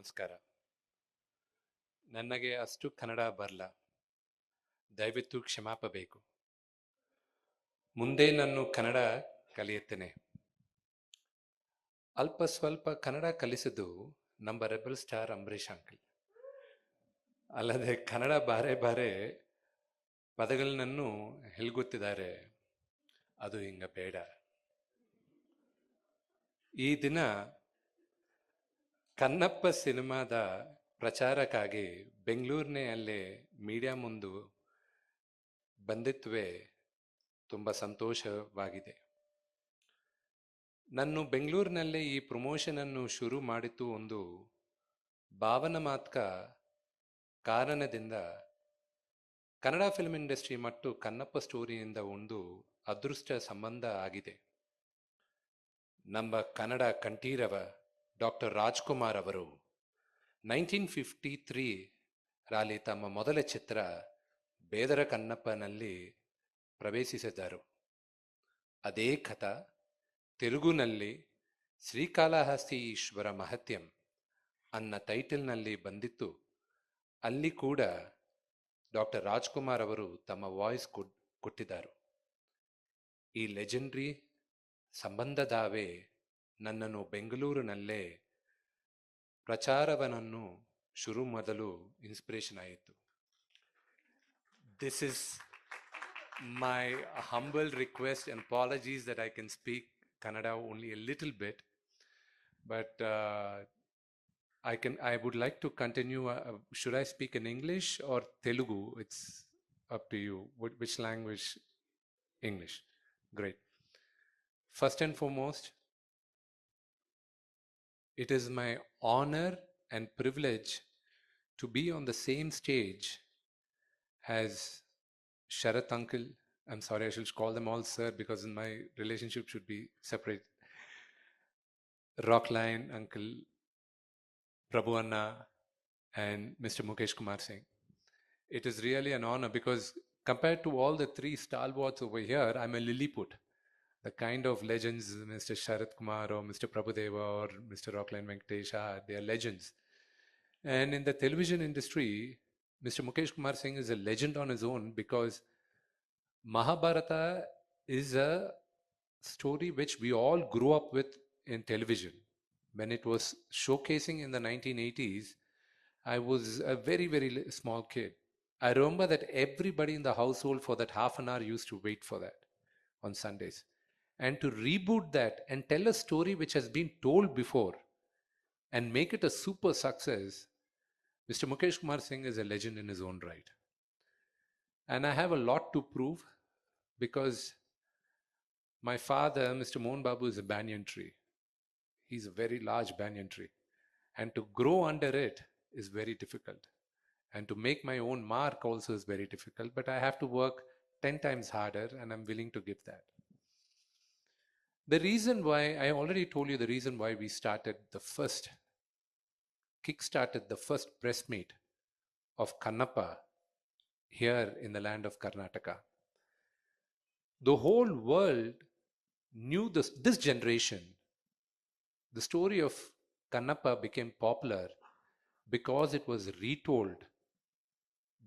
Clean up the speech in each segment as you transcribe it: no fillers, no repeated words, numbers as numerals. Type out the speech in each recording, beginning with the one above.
ನಮಸ್ಕಾರ. ನನಗೆ ಅಷ್ಟು ಕನ್ನಡ ಬರಲ್ಲ, ದಯವಿಟ್ಟು ಕ್ಷಮಾಪಬೇಕು. ಮುಂದೆ ನಾನು ಕನ್ನಡ ಕಲಿಯುತ್ತೇನೆ. ಅಲ್ಪ ಸ್ವಲ್ಪ ಕನ್ನಡ ಕಲಿಸಿದ್ದು ನಮ್ಮ ರೆಬಲ್ ಸ್ಟಾರ್ ಅಂಬರೀಷ್ ಅಂಕಲ್. ಅಲ್ಲದೆ ಕನ್ನಡ ಬಾರೆ ಬಾರೆ ಪದಗಳನ್ನೂ ಹೇಳ್ಗುತ್ತಿದ್ದಾರೆ. ಅದು ಹಿಂಗ ಬೇಡ. ಈ ದಿನ ಕನ್ನಪ್ಪ ಸಿನಿಮಾದ ಪ್ರಚಾರಕ್ಕಾಗಿ ಬೆಂಗಳೂರಿನಲ್ಲೇ ಮೀಡಿಯಾ ಮುಂದೆ ಬಂದಿತ್ವೇ ತುಂಬ ಸಂತೋಷವಾಗಿದೆ. ನಾನು ಬೆಂಗಳೂರಿನಲ್ಲೇ ಈ ಪ್ರಮೋಷನನ್ನು ಶುರು ಮಾಡಿದ್ದು ಒಂದು ಭಾವನಾತ್ಮಕ ಕಾರಣದಿಂದ. ಕನ್ನಡ ಫಿಲ್ಮ್ ಇಂಡಸ್ಟ್ರಿ ಮತ್ತು ಕನ್ನಪ್ಪ ಸ್ಟೋರಿಯಿಂದ ಒಂದು ಅದೃಷ್ಟ ಸಂಬಂಧ ಆಗಿದೆ. ನಮ್ಮ ಕನ್ನಡ ಕಂಠೀರವ ಡಾಕ್ಟರ್ ರಾಜ್ಕುಮಾರ್ ಅವರು 1953 ರಲ್ಲಿ ತಮ್ಮ ಮೊದಲ ಚಿತ್ರ ಬೇದರ ಕನ್ನಪ್ಪನಲ್ಲಿ ಪ್ರವೇಶಿಸಿದರು. ಅದೇ ಕಥಾ ತೆಲುಗುನಲ್ಲಿ ಶ್ರೀಕಾಳಹಸ್ತಿ ಈಶ್ವರ ಮಹತ್ಯಂ ಅನ್ನ ಟೈಟಲ್ನಲ್ಲಿ ಬಂದಿತ್ತು. ಅಲ್ಲಿ ಕೂಡ ಡಾಕ್ಟರ್ ರಾಜ್ಕುಮಾರ್ ಅವರು ತಮ್ಮ ವಾಯ್ಸ್ ಕೊಟ್ಟಿದ್ದರು. ಈ ಲೆಜೆಂಡ್ರಿ ಸಂಬಂಧದಾವೆ ನನ್ನನ್ನು ಬೆಂಗಳೂರಿನಲ್ಲೇ ಪ್ರಚಾರವನ್ನು ಶುರು ಮೊದಲು ಇನ್ಸ್ಪಿರೇಷನ್ ಆಯಿತು. This is my humble request and apologies that I can speak Kannada only a little bit, but I would like to continue. Should I speak in English or Telugu? It's up to you. Which language? English. Great. First and foremost, it is my honor and privilege to be on the same stage as Sarath uncle. I'm sorry, I should call them all sir because my relationship should be separate. Rockline uncle, Prabhu Anna, and Mr. Mukesh Kumar Singh. It is really an honor because compared to all the three stalwarts over here, I'm a Lilliput. The kind of legends Mr. Sarath Kumar or Mr. Prabhudeva or Mr. Rockline Venkatesha, they are legends. And in the television industry, Mr. Mukesh Kumar Singh is a legend on his own because Mahabharata is a story which we all grew up with in television. When it was showcasing in the 1980s, I was a very, very small kid. I remember that everybody in the household for that half an hour used to wait for that on Sundays. And to reboot that and tell a story which has been told before and make it a super success, Mr. Mukesh Kumar Singh is a legend in his own right. And I have a lot to prove because my father, Mr. Mohan Babu, is a banyan tree. He's a very large banyan tree. And to grow under it is very difficult. And to make my own mark also is very difficult. But I have to work 10 times harder and I'm willing to give that. The reason why, I already told you the reason why we kick-started the first press meet of Kannappa here in the land of Karnataka. The whole world knew this generation. The story of Kannappa became popular because it was retold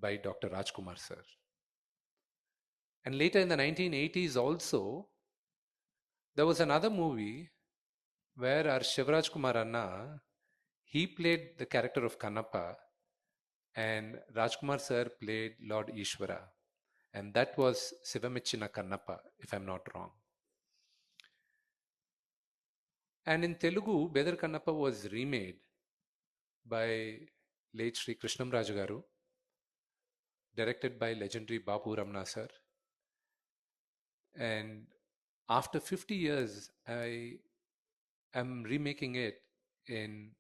by Dr. Rajkumar sir. And later in the 1980s also, there was another movie where our Shivraj Kumar Anna, he played the character of Kannappa and Rajkumar sir played Lord Ishwara. And that was Sivamichina Kannappa, if I'm not wrong. And in Telugu, Bedar Kannappa was remade by late Sri Krishnam Rajagaru, directed by legendary Babu Ramna sir. And after 50 years, I am remaking it in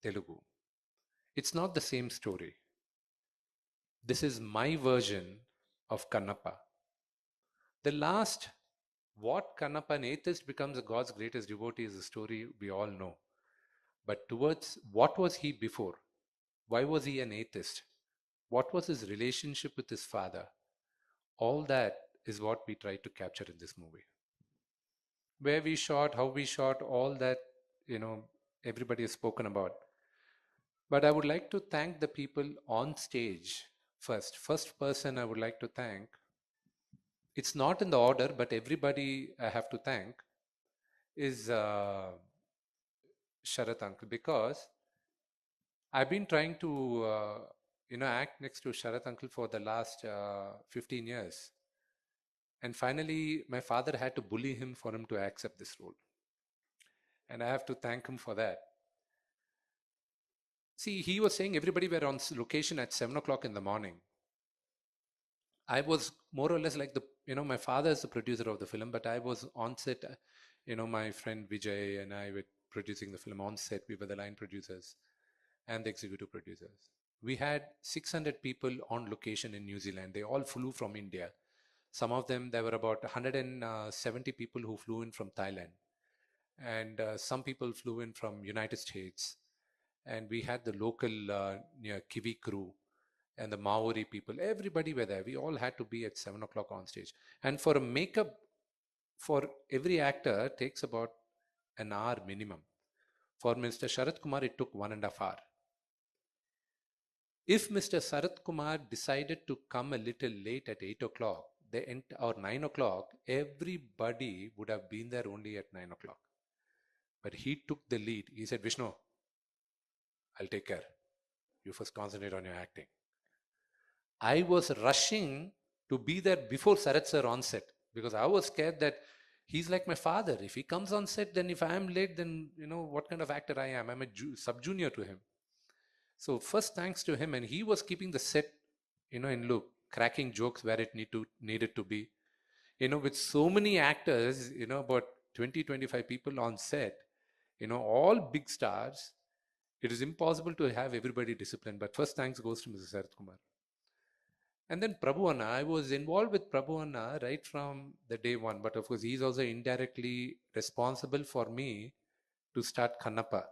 Telugu. It's not the same story. This is my version of Kannappa. The last, what Kannappa, an atheist becomes God's greatest devotee, is a story we all know. But towards what was he before? Why was he an atheist? What was his relationship with his father? All that is what we try to capture in this movie. Where we shot, how we shot, all that, everybody has spoken about. But I would like to thank the people on stage first. First person I would like to thank, it's not in the order, but everybody I have to thank is Sharath uncle, because I've been trying to act next to Sharath uncle for the last 15 years. And finally, my father had to bully him for him to accept this role. And I have to thank him for that. See, he was saying everybody were on location at 7 o'clock in the morning. I was more or less like my father is the producer of the film, but I was on set. My friend Vijay and I were producing the film on set. We were the line producers and the executive producers. We had 600 people on location in New Zealand. They all flew from India. Some of them, there were about 170 people who flew in from Thailand, and some people flew in from United States. And we had the local Kiwi crew and the Maori people. Everybody were there. We all had to be at 7 o'clock on stage. And for a makeup for every actor takes about an hour minimum. For Mr. Sarath Kumar, it took 1.5 hours. If Mr. Sarath Kumar decided to come a little late at 8 o'clock, or 9 o'clock, everybody would have been there only at 9 o'clock. But he took the lead. He said, Vishnu, I'll take care. You first concentrate on your acting. I was rushing to be there before Sarath sir on set, because I was scared that he's like my father. If he comes on set, then if I am late, then what kind of actor I am. I'm a sub-junior to him. So first thanks to him, and he was keeping the set, in look, cracking jokes where it needed to be. With so many actors, about 20, 25 people on set, all big stars, it is impossible to have everybody disciplined. But first thanks goes to Mr. Sarath Kumar. And then Prabhu Anna, I was involved with Prabhu Anna right from the day one. But of course, he's also indirectly responsible for me to start Kannappa,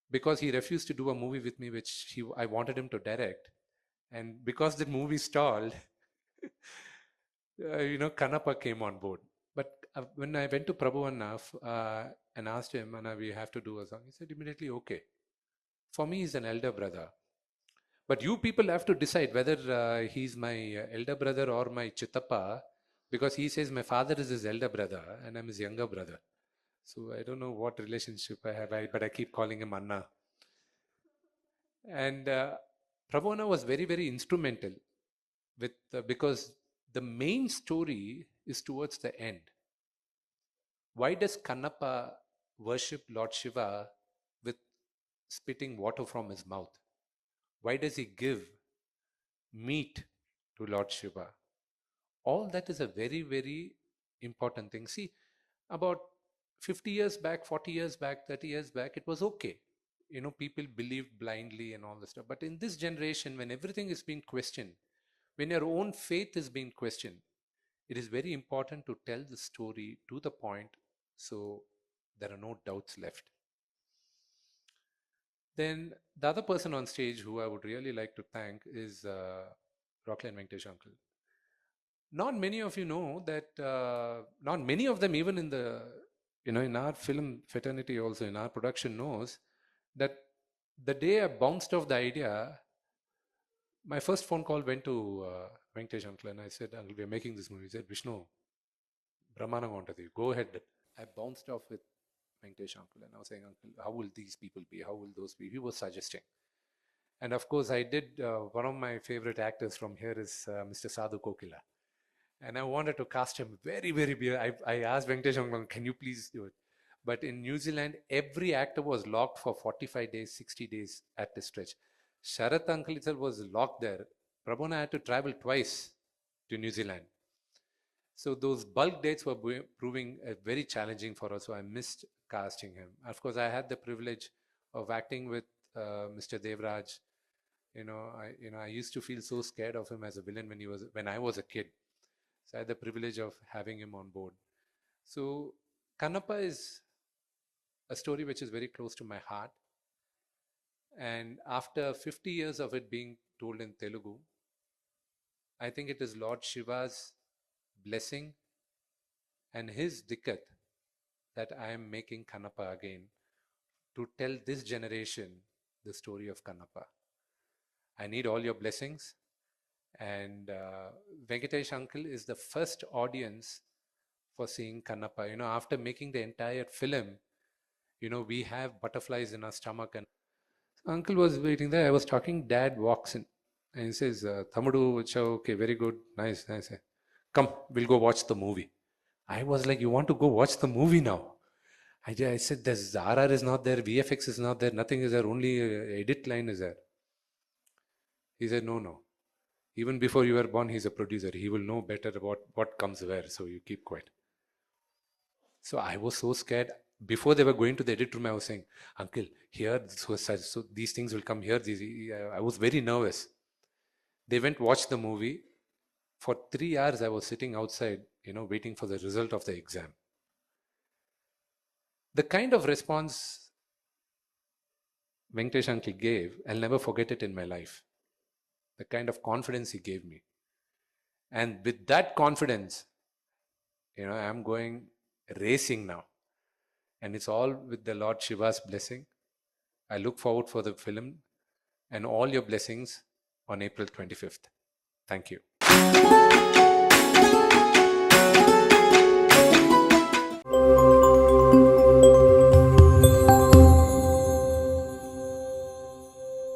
because he refused to do a movie with me, which I wanted him to direct. And because the movie stalled, Kannappa came on board. But when I went to Prabhu Anna and asked him, Anna, we have to do a song, he said immediately, okay. For me, he's an elder brother. But you people have to decide whether he's my elder brother or my Chittappa, because he says my father is his elder brother and I'm his younger brother. So I don't know what relationship I have, but I keep calling him Anna. And Prabhu was very, very instrumental because the main story is towards the end. Why does Kannappa worship Lord Shiva with spitting water from his mouth? Why does he give meat to Lord Shiva? All that is a very, very important thing. See, about 50 years back, 40 years back, 30 years back, it was okay. People believed blindly and all this stuff. But in this generation, when everything is being questioned, when your own faith is being questioned, it is very important to tell the story to the point so there are no doubts left. Then the other person on stage who I would really like to thank is Rockland Venkatesh uncle. Not many of you know that, not many of them, even in in our film fraternity, also in our production, knows that the day I bounced off the idea, my first phone call went to Venkatesh uncle, and I said, Uncle, we are making this movie. He said, Vishnu, Brahmana wanted you. Go ahead. I bounced off with Venkatesh uncle, and I was saying, Uncle, how will these people be? How will those be? He was suggesting. And of course, I did. One of my favorite actors from here is Mr. Sadhu Kokila. And I wanted to cast him very, very big. I asked Venkatesh uncle, can you please do it? But in New Zealand, every actor was locked for 45 days, 60 days at the stretch. Sharath uncle itself was locked there. Prabhuna had to travel twice to New Zealand. So those bulk dates were proving very challenging for us. So I missed casting him. Of course, I had the privilege of acting with Mr. Devraj. I used to feel so scared of him as a villain when I was a kid. So I had the privilege of having him on board. So Kannappa is a story which is very close to my heart. And after 50 years of it being told in Telugu, I think it is Lord Shiva's blessing and his dikkat that I am making Kannappa again to tell this generation the story of Kannappa. I need all your blessings. And Venkatesh uncle is the first audience for seeing Kannappa. After making the entire film, we have butterflies in our stomach. And uncle was waiting there. I was talking. Dad walks in and he says, Thamudu, okay, very good. Nice, nice. Come, we'll go watch the movie. I was like, you want to go watch the movie now? I said, the RR is not there, VFX is not there, nothing is there, only edit line is there. He said, no. Even before you were born, he's a producer. He will know better about what comes where, so you keep quiet. So I was so scared. Before they were going to the edit room, I was saying, Uncle, here, so these things will come here. I was very nervous. They went watch the movie. For 3 hours, I was sitting outside, waiting for the result of the exam. The kind of response Venkatesh uncle gave, I'll never forget it in my life. The kind of confidence he gave me. And with that confidence, I'm going racing now. And it's all with the Lord Shiva's blessing. I look forward for the film and all your blessings on April 25th. Thank you.